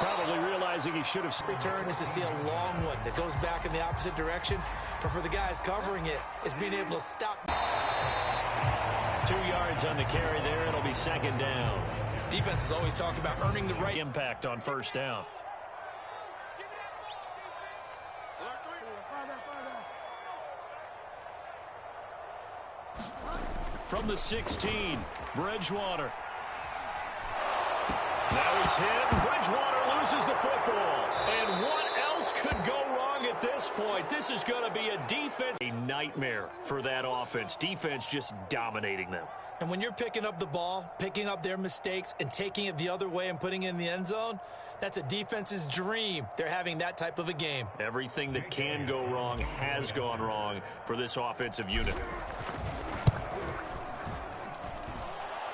Probably realizing he should have. Return is to see a long one that goes back in the opposite direction. But for the guys covering it, it's being able to stop. 2 yards on the carry there. It'll be second down. Defense is always talking about earning the right impact on first down. From the 16, Bridgewater. Now he's hit. Bridgewater loses the football. And what else could go wrong at this point? This is going to be a defense. A nightmare for that offense. Defense just dominating them. And when you're picking up the ball, picking up their mistakes, and taking it the other way and putting it in the end zone, that's a defense's dream. They're having that type of a game. Everything that can go wrong has gone wrong for this offensive unit.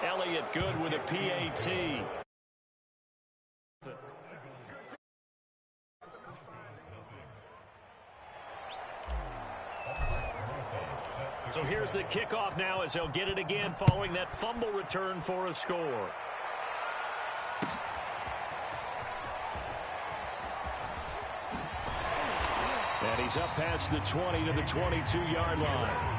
Elliott good with a PAT. So here's the kickoff now as he'll get it again following that fumble return for a score. And he's up past the 20 to the 22-yard line.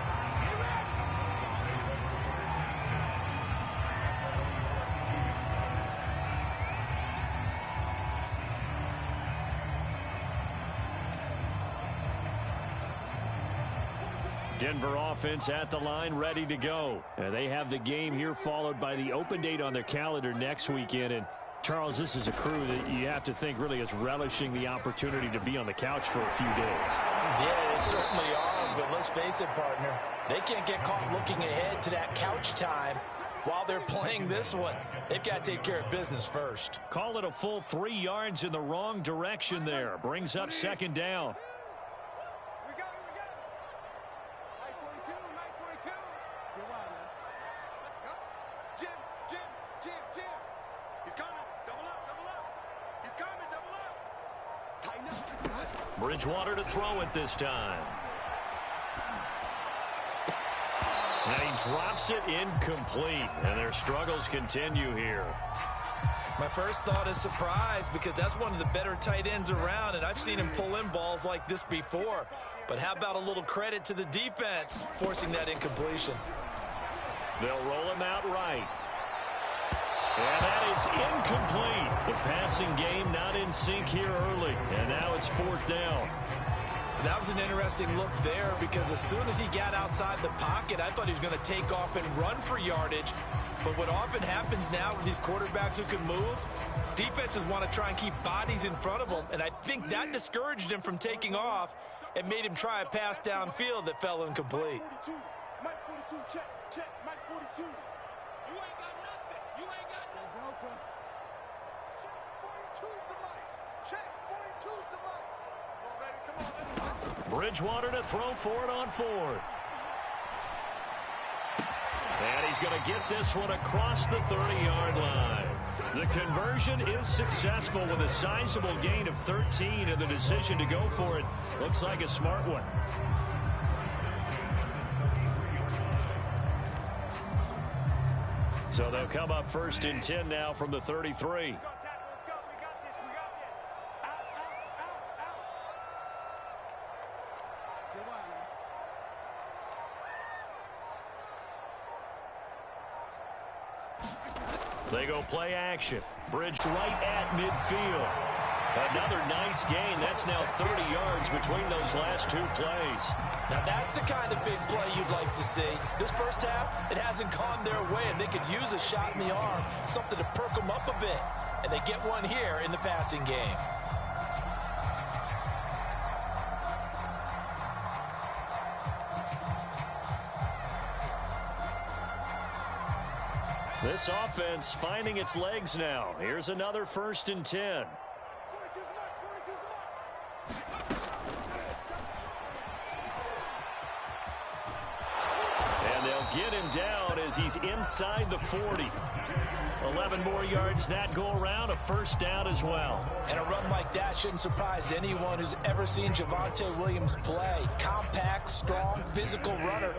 Denver offense at the line, ready to go. They have the game here followed by the open date on their calendar next weekend. And, Charles, this is a crew that you have to think really is relishing the opportunity to be on the couch for a few days. Yeah, they certainly are, but let's face it, partner. They can't get caught looking ahead to that couch time while they're playing this one. They've got to take care of business first. Call it a full 3 yards in the wrong direction there. Brings up second down. Bridgewater to throw it this time. And he drops it incomplete. And their struggles continue here. My first thought is surprise because that's one of the better tight ends around, and I've seen him pull in balls like this before. But how about a little credit to the defense forcing that incompletion? They'll roll him out right. And that is incomplete. The passing game not in sync here early. And now it's fourth down. That was an interesting look there because as soon as he got outside the pocket, I thought he was going to take off and run for yardage. But what often happens now with these quarterbacks who can move, defenses want to try and keep bodies in front of them. And I think that discouraged him from taking off and made him try a pass downfield that fell incomplete. Mike 42, check, Mike 42. You ain't got nothing. You ain't got nothing. Check, 42's the mic. Check, 42's the mic. Come on, baby, come on. Bridgewater to throw for it on fourth. And he's going to get this one across the 30-yard line. The conversion is successful with a sizable gain of 13, and the decision to go for it looks like a smart one. So they'll come up first and 10 now from the 33. They go play action. Bridge right at midfield. Another nice gain. That's now 30 yards between those last two plays. Now that's the kind of big play you'd like to see. This first half, it hasn't gone their way, and they could use a shot in the arm, something to perk them up a bit. And they get one here in the passing game. This offense finding its legs now. Here's another first and 10. And they'll get him down as he's inside the 40. 11 more yards that go around, a first down as well. And a run like that shouldn't surprise anyone who's ever seen Javonte Williams play. Compact, strong, physical runner.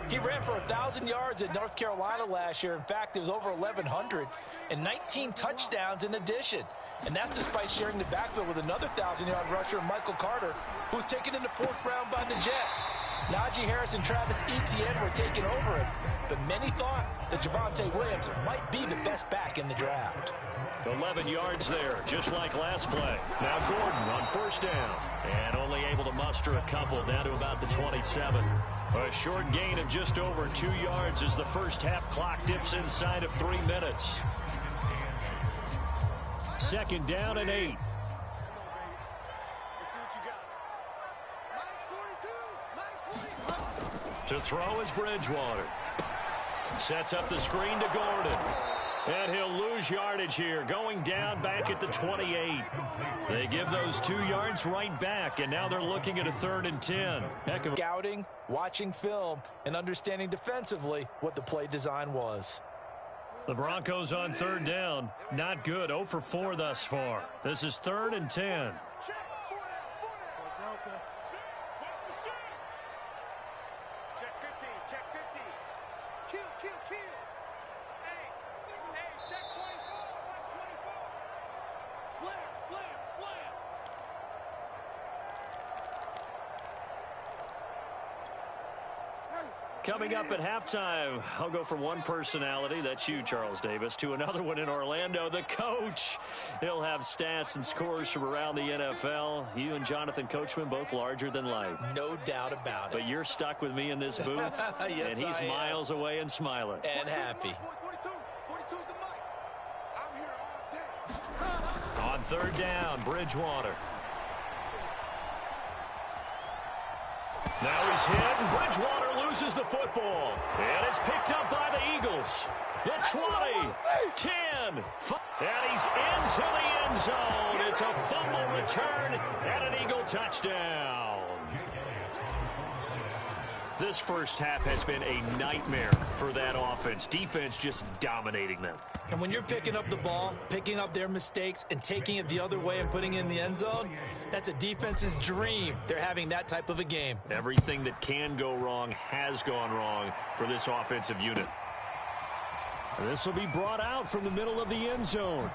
He ran for 1,000 yards at North Carolina last year. In fact, it was over 1,100 and 19 touchdowns in addition. And that's despite sharing the backfield with another 1,000-yard rusher, Michael Carter, who was taken in the 4th round by the Jets. Najee Harris and Travis Etienne were taking over him, but many thought that Javonte Williams might be the best back in the draft. 11 yards there, just like last play. Now Gordon on 1st down, and only able to muster a couple down to about the 27. A short gain of just over 2 yards as the first half clock dips inside of 3 minutes. 2nd down and 8. To throw is Bridgewater. Sets up the screen to Gordon. And he'll lose yardage here, going down back at the 28. They give those 2 yards right back, and now they're looking at a 3rd and 10. Heck of Scouting, watching film, and understanding defensively what the play design was. The Broncos on 3rd down. Not good. 0 for 4 thus far. This is 3rd and 10. Coming up at halftime, I'll go from one personality, that's you, Charles Davis, to another one in Orlando, the coach. He'll have stats and scores from around the NFL. You and Jonathan Coachman, both larger than life. No doubt about it. But you're stuck with me in this booth, yes, and he's miles away and smiling. And happy. On 3rd down, Bridgewater. Now he's hit, and Bridgewater loses the football. And it's picked up by the Eagles. The 20, 10, 5, and he's into the end zone. It's a fumble return and an Eagle touchdown. This first half has been a nightmare for that offense. Defense just dominating them. And when you're picking up the ball, picking up their mistakes, and taking it the other way and putting it in the end zone, that's a defense's dream. They're having that type of a game. Everything that can go wrong has gone wrong for this offensive unit. This will be brought out from the middle of the end zone.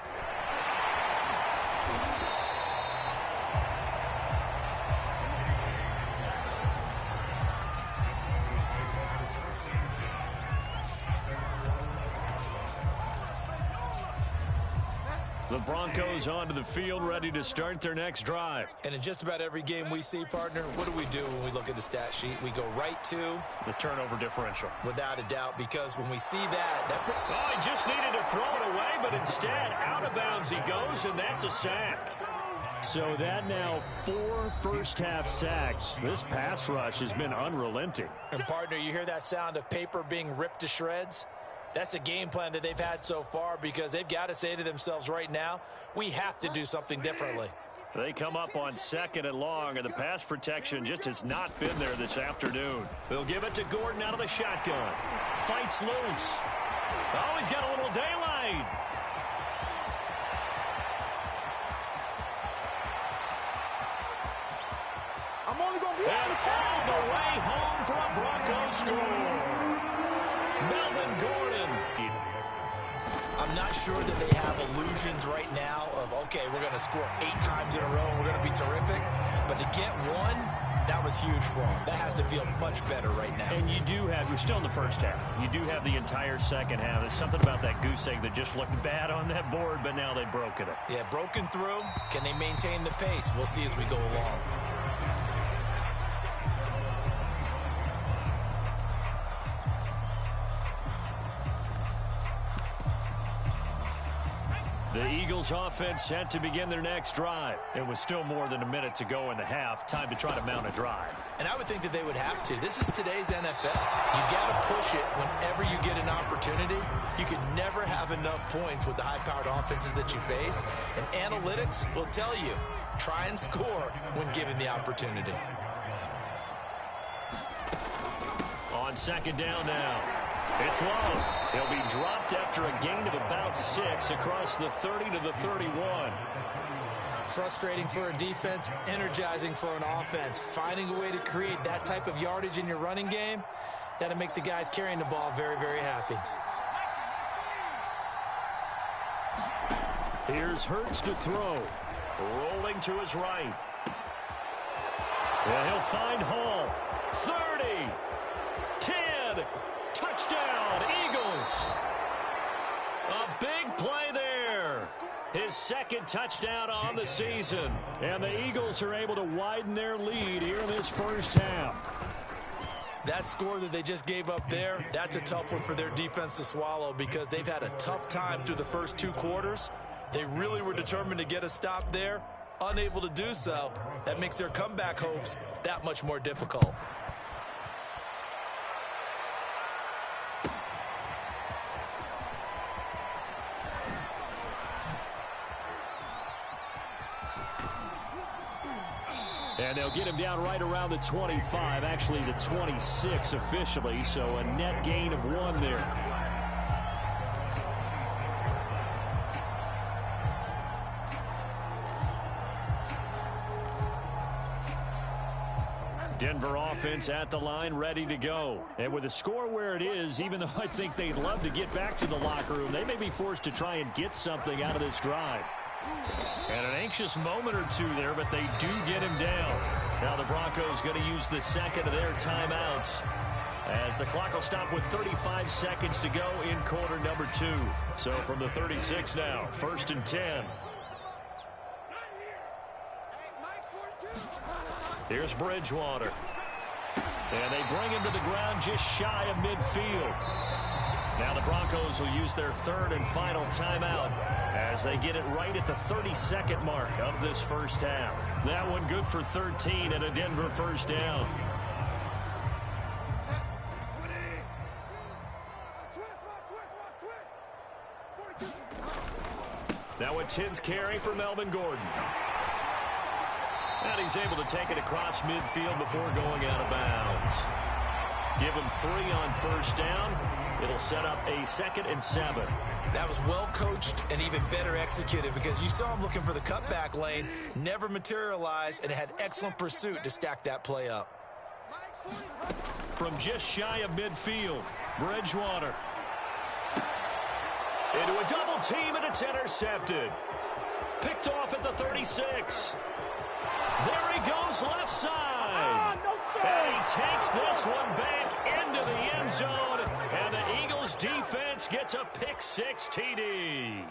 The Broncos onto the field, ready to start their next drive. And in just about every game we see, partner, what do when we look at the stat sheet? We go right to the turnover differential. Without a doubt, because when we see that... Oh, he just needed to throw it away, but instead, out of bounds he goes, and that's a sack. So that now 4 first-half sacks. This pass rush has been unrelenting. And, partner, you hear that sound of paper being ripped to shreds? That's a game plan that they've had so far because they've got to say to themselves right now, we have to do something differently. They come up on 2nd and long, and the pass protection just has not been there this afternoon. They'll give it to Gordon out of the shotgun. Fights loose. Oh, he's got a little daylight. I'm only going to be and all the way home for a Broncos score. Melvin Gordon. I'm not sure that they have illusions right now of, okay, we're going to score 8 times in a row and we're going to be terrific. But to get one, that was huge for them. That has to feel much better right now. And you do have, you're still in the first half. You do have the entire second half. There's something about that goose egg that just looked bad on that board, but now they've broken it. Yeah, broken through. Can they maintain the pace? We'll see as we go along. The Eagles offense set to begin their next drive. It was still more than a minute to go in the half. Time to try to mount a drive. And I would think that they would have to. This is today's NFL. You got to push it whenever you get an opportunity. You can never have enough points with the high-powered offenses that you face. And analytics will tell you, try and score when given the opportunity. On 2nd down now. It's Love. He'll be dropped after a gain of about 6 across the 30 to the 31. Frustrating for a defense, energizing for an offense. Finding a way to create that type of yardage in your running game, That'll make the guys carrying the ball very, very happy. Here's Hurts to throw. Rolling to his right. And he'll find Hall. 30. 10. Touchdown, Eagles. A big play there. His second touchdown on the season. And the Eagles are able to widen their lead here in this first half. That score that they just gave up there, that's a tough one for their defense to swallow because they've had a tough time through the first 2 quarters. They really were determined to get a stop there, unable to do so. That makes their comeback hopes that much more difficult. And they'll get him down right around the 25, actually the 26 officially, so a net gain of 1 there. Denver offense at the line, ready to go. And with the score where it is, even though I think they'd love to get back to the locker room, they may be forced to try and get something out of this drive. And an anxious moment or two there, but they do get him down. Now the Broncos going to use the second of their timeouts as the clock will stop with 35 seconds to go in quarter number 2. So from the 36 now, 1st and 10. Here's Bridgewater. And they bring him to the ground just shy of midfield. Now the Broncos will use their 3rd and final timeout as they get it right at the 32nd mark of this first half. That one good for 13 and a Denver first down. Now a 10th carry for Melvin Gordon. And he's able to take it across midfield before going out of bounds. Give him 3 on first down. It'll set up a 2nd and 7. That was well coached and even better executed because you saw him looking for the cutback lane, never materialized, and had excellent pursuit to stack that play up. From just shy of midfield, Bridgewater. Into a double team, and it's intercepted. Picked off at the 36. There he goes left side. And he takes this one back into the end zone. And the Eagles defense gets a pick-6 TD.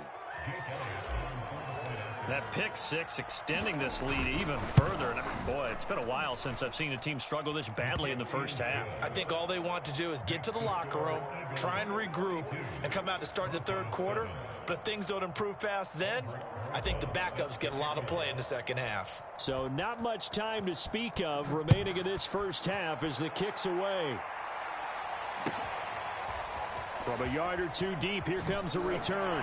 That pick-6 extending this lead even further. And boy, it's been a while since I've seen a team struggle this badly in the first half. I think all they want to do is get to the locker room, try and regroup, and come out to start the 3rd quarter. But if things don't improve fast then, I think the backups get a lot of play in the second half. So not much time to speak of remaining in this first half as the kick's away. From a yard or 2 deep, here comes a return.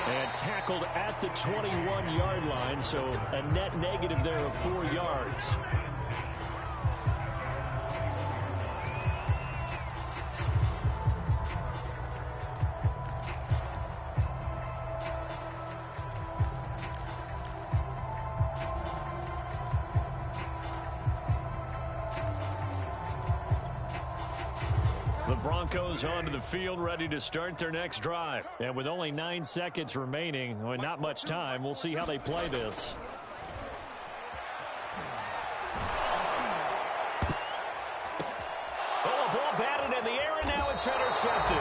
And tackled at the 21-yard line, so a net negative there of 4 yards. The Broncos onto the field, ready to start their next drive. And with only 9 seconds remaining, well, not much time, we'll see how they play this. Oh, a ball batted in the air, and now it's intercepted.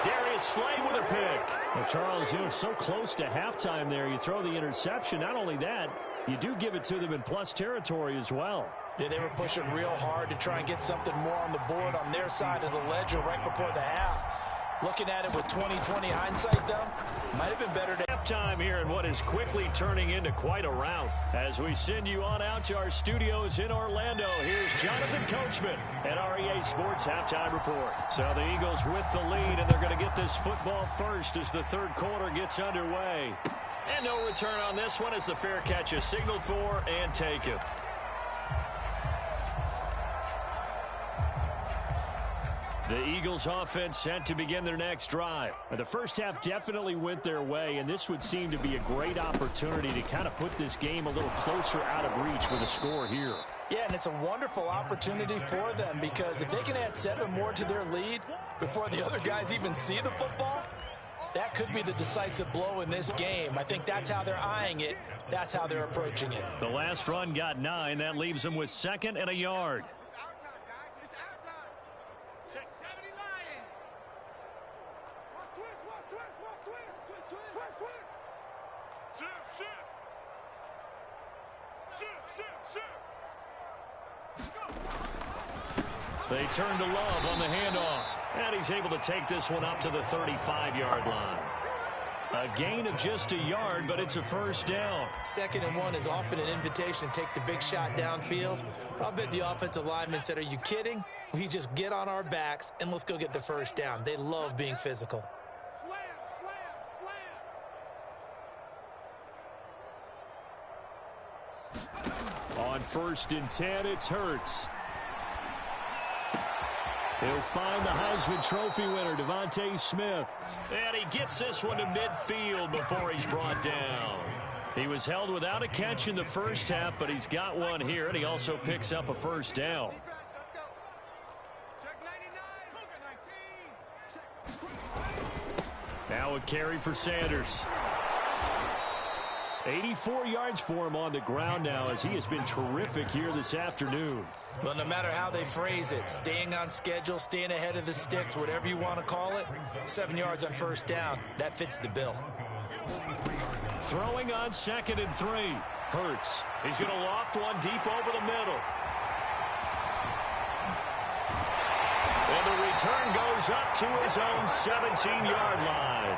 Darius Slay with a pick. Well, Charles, you're so close to halftime there. You throw the interception. Not only that, you do give it to them in plus territory as well. Yeah, they were pushing real hard to try and get something more on the board on their side of the ledger right before the half. Looking at it with 20/20 hindsight, though, might have been better to halftime here in what is quickly turning into quite a rout. As we send you on out to our studios in Orlando, here's Jonathan Coachman at REA Sports Halftime Report. So the Eagles with the lead, and they're going to get this football first as the 3rd quarter gets underway. And no return on this one as the fair catch is signaled for and taken. The Eagles offense set to begin their next drive. The first half definitely went their way, and this would seem to be a great opportunity to kind of put this game a little closer out of reach with a score here. Yeah, and it's a wonderful opportunity for them because if they can add 7 more to their lead before the other guys even see the football, that could be the decisive blow in this game. I think that's how they're eyeing it. That's how they're approaching it. The last run got 9. That leaves them with 2nd and a yard. It's our time, guys. It's our time. Check 70 Lion. Watch twist, watch twist, watch twist. Twist, twist. Twist, twist. Shift, shift. Shift, shift, shift. They turn to Love on the handoff. And he's able to take this one up to the 35-yard line. A gain of just a yard, but it's a first down. 2nd and 1 is often an invitation to take the big shot downfield. But I bet the offensive lineman said, are you kidding? We just get on our backs and let's go get the first down. They love being physical. Slam, slam, slam. On 1st and 10, it's Hurts. He'll find the Heisman Trophy winner, Devontae Smith. And he gets this one to midfield before he's brought down. He was held without a catch in the first half, but he's got one here, and he also picks up a first down. Defense, let's go. Check 99. Now a carry for Sanders. 84 yards for him on the ground now as he has been terrific here this afternoon. Well, no matter how they phrase it, staying on schedule, staying ahead of the sticks, whatever you want to call it, 7 yards on first down, that fits the bill. Throwing on 2nd and 3. Hurts. He's going to loft one deep over the middle. And the return goes up to his own 17-yard line.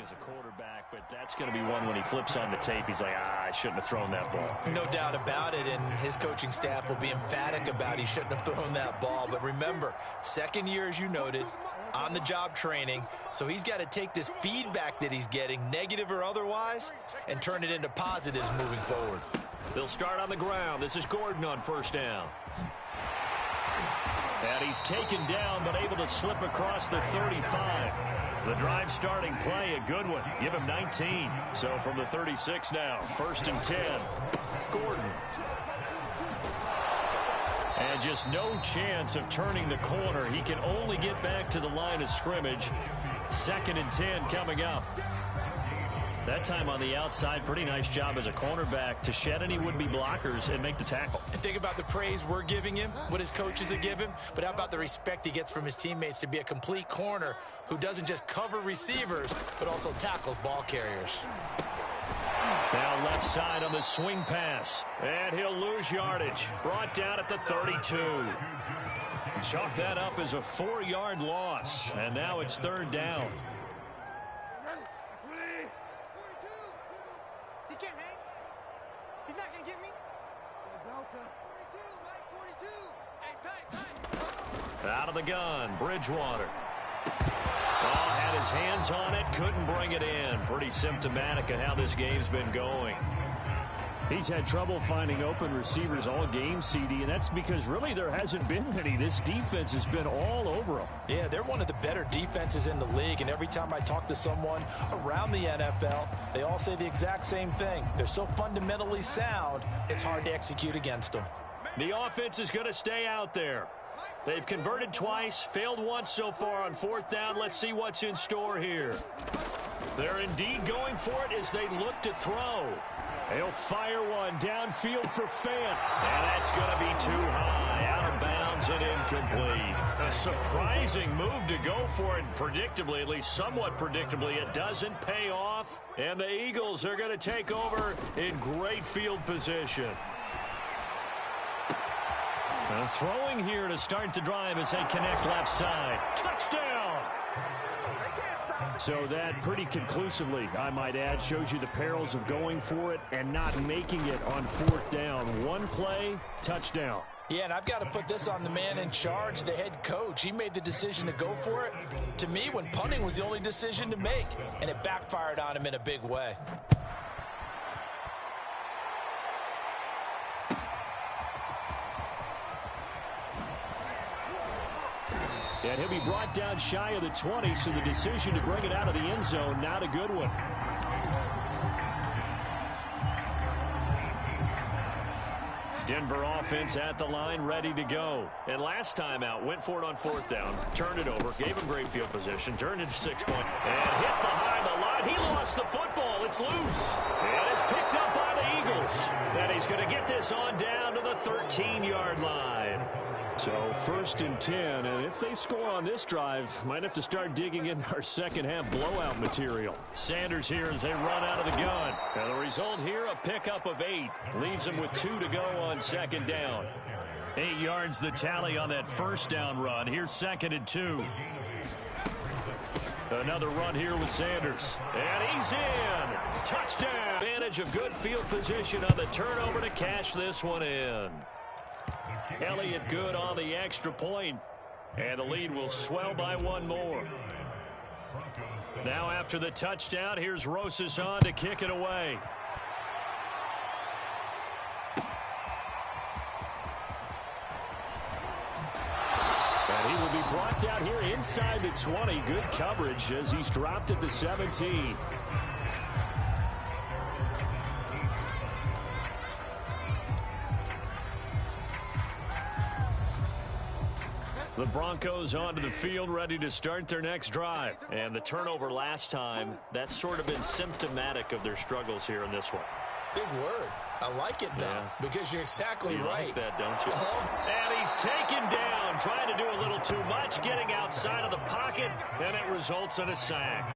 As a quarterback, but that's going to be one when he flips on the tape. He's like, I shouldn't have thrown that ball. No doubt about it, and his coaching staff will be emphatic about he shouldn't have thrown that ball. But remember, 2nd year, as you noted, on-the-job training, so he's got to take this feedback that he's getting, negative or otherwise, and turn it into positives moving forward. They'll start on the ground. This is Gordon on first down. And he's taken down, but able to slip across the 35. The drive starting play, a good one. Give him 19. So from the 36 now, 1st and 10. Gordon. And just no chance of turning the corner. He can only get back to the line of scrimmage. 2nd and 10 coming up. That time on the outside, pretty nice job as a cornerback to shed any would-be blockers and make the tackle. And think about the praise we're giving him, what his coaches have given, but how about the respect he gets from his teammates to be a complete corner who doesn't just cover receivers, but also tackles ball carriers. Now left side on the swing pass, and he'll lose yardage. Brought down at the 32. Chalk that up as a 4-yard loss, and now it's 3rd down. Out of the gun, Bridgewater. Had his hands on it, couldn't bring it in. Pretty symptomatic of how this game's been going. He's had trouble finding open receivers all game, CD, and that's because really there hasn't been many. This defense has been all over them. Yeah, they're one of the better defenses in the league, and every time I talk to someone around the NFL, they all say the exact same thing. They're so fundamentally sound, it's hard to execute against them. The offense is going to stay out there. They've converted twice, failed once so far on 4th down. Let's see what's in store here. They're indeed going for it as they look to throw. He'll fire one downfield for Fant. And that's going to be too high, out of bounds and incomplete. A surprising move to go for it. Predictably, at least somewhat predictably, it doesn't pay off. And the Eagles are going to take over in great field position. Throwing here to start the drive as they connect left side. Touchdown! So that pretty conclusively, I might add, shows you the perils of going for it and not making it on 4th down. One play, touchdown. Yeah, and I've got to put this on the man in charge, the head coach. He made the decision to go for it. To me, when punting was the only decision to make, and it backfired on him in a big way. And he'll be brought down shy of the 20, so the decision to bring it out of the end zone, not a good one. Denver offense at the line, ready to go. And last time out, went for it on 4th down, turned it over, gave him great field position, turned it to 6-point, and hit behind the line. He lost the football. It's loose. And it's picked up by the Eagles. And he's going to get this on down to the 13-yard line. So 1st and 10, and if they score on this drive, might have to start digging in our second-half blowout material. Sanders here as they run out of the gun. And the result here, a pickup of 8. Leaves them with 2 to go on 2nd down. 8 yards the tally on that 1st down run. Here's 2nd and 2. Another run here with Sanders. And he's in. Touchdown. Advantage of good field position on the turnover to cash this one in. Elliott good on the extra point. And the lead will swell by 1 more. Now after the touchdown, here's Rosas on to kick it away. And he will be brought down here inside the 20. Good coverage as he's dropped at the 17. The Broncos onto the field, ready to start their next drive. And the turnover last time, that's sort of been symptomatic of their struggles here in this one. Big word. I like it, though, because you're exactly right. You like that, don't you? And he's taken down, trying to do a little too much, getting outside of the pocket, and it results in a sack.